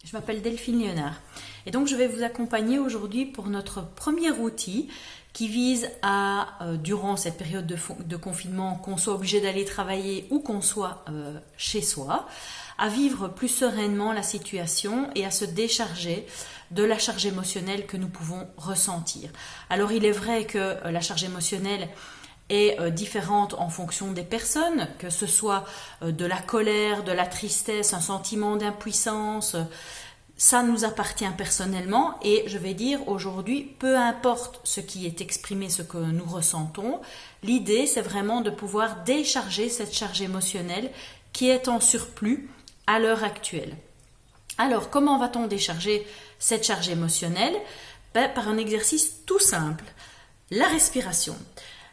Je m'appelle Delphine Léonard et donc je vais vous accompagner aujourd'hui pour notre premier outil qui vise à, durant cette période de confinement, qu'on soit obligé d'aller travailler ou qu'on soit chez soi, à vivre plus sereinement la situation et à se décharger de la charge émotionnelle que nous pouvons ressentir. Alors il est vrai que la charge émotionnelle est différente en fonction des personnes, que ce soit de la colère, de la tristesse, un sentiment d'impuissance. Ça nous appartient personnellement et je vais dire aujourd'hui, peu importe ce qui est exprimé, ce que nous ressentons, l'idée c'est vraiment de pouvoir décharger cette charge émotionnelle qui est en surplus à l'heure actuelle. Alors comment va-t-on décharger cette charge émotionnelle? Par un exercice tout simple, la respiration.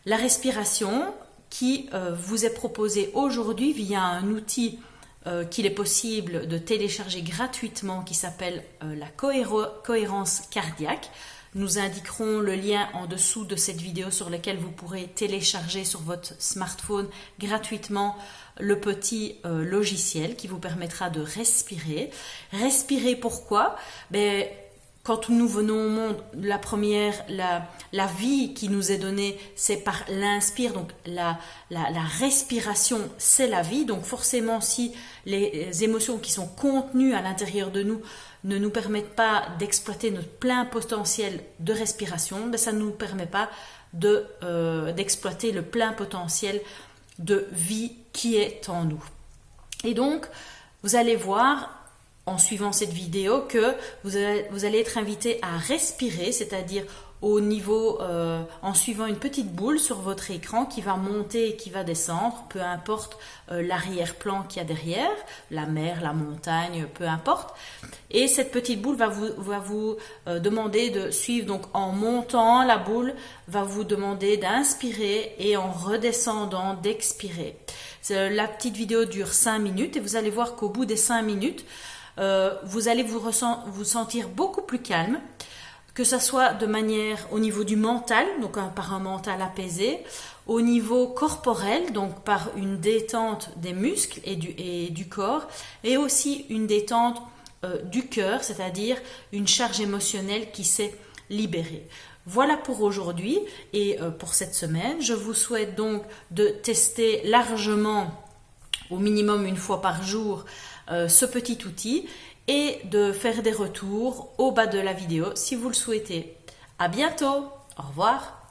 La respiration qui vous est proposée aujourd'hui via un outil qu'il est possible de télécharger gratuitement qui s'appelle la cohérence cardiaque. Nous indiquerons le lien en dessous de cette vidéo sur lequel vous pourrez télécharger sur votre smartphone gratuitement le petit logiciel qui vous permettra de respirer. Respirer pourquoi? Quand nous venons au monde, la vie qui nous est donnée, c'est par l'inspire, donc la respiration, c'est la vie. Donc forcément, si les émotions qui sont contenues à l'intérieur de nous ne nous permettent pas d'exploiter notre plein potentiel de respiration, ça ne nous permet pas d'exploiter le plein potentiel de vie qui est en nous. Et donc, vous allez voir en suivant cette vidéo que vous allez être invité à respirer, c'est-à-dire au niveau, en suivant une petite boule sur votre écran qui va monter et qui va descendre, peu importe l'arrière-plan qu'il y a derrière, la mer, la montagne, peu importe. Et cette petite boule va vous demander de suivre, donc en montant, la boule va vous demander d'inspirer et en redescendant, d'expirer. La petite vidéo dure 5 minutes et vous allez voir qu'au bout des 5 minutes, vous allez vous sentir beaucoup plus calme, que ce soit de manière au niveau du mental, donc par un mental apaisé, au niveau corporel, donc par une détente des muscles et du corps, et aussi une détente du cœur, c'est-à-dire une charge émotionnelle qui s'est libérée. Voilà pour aujourd'hui et pour cette semaine. Je vous souhaite donc de tester largement, au minimum une fois par jour, ce petit outil et de faire des retours au bas de la vidéo si vous le souhaitez. À bientôt, au revoir.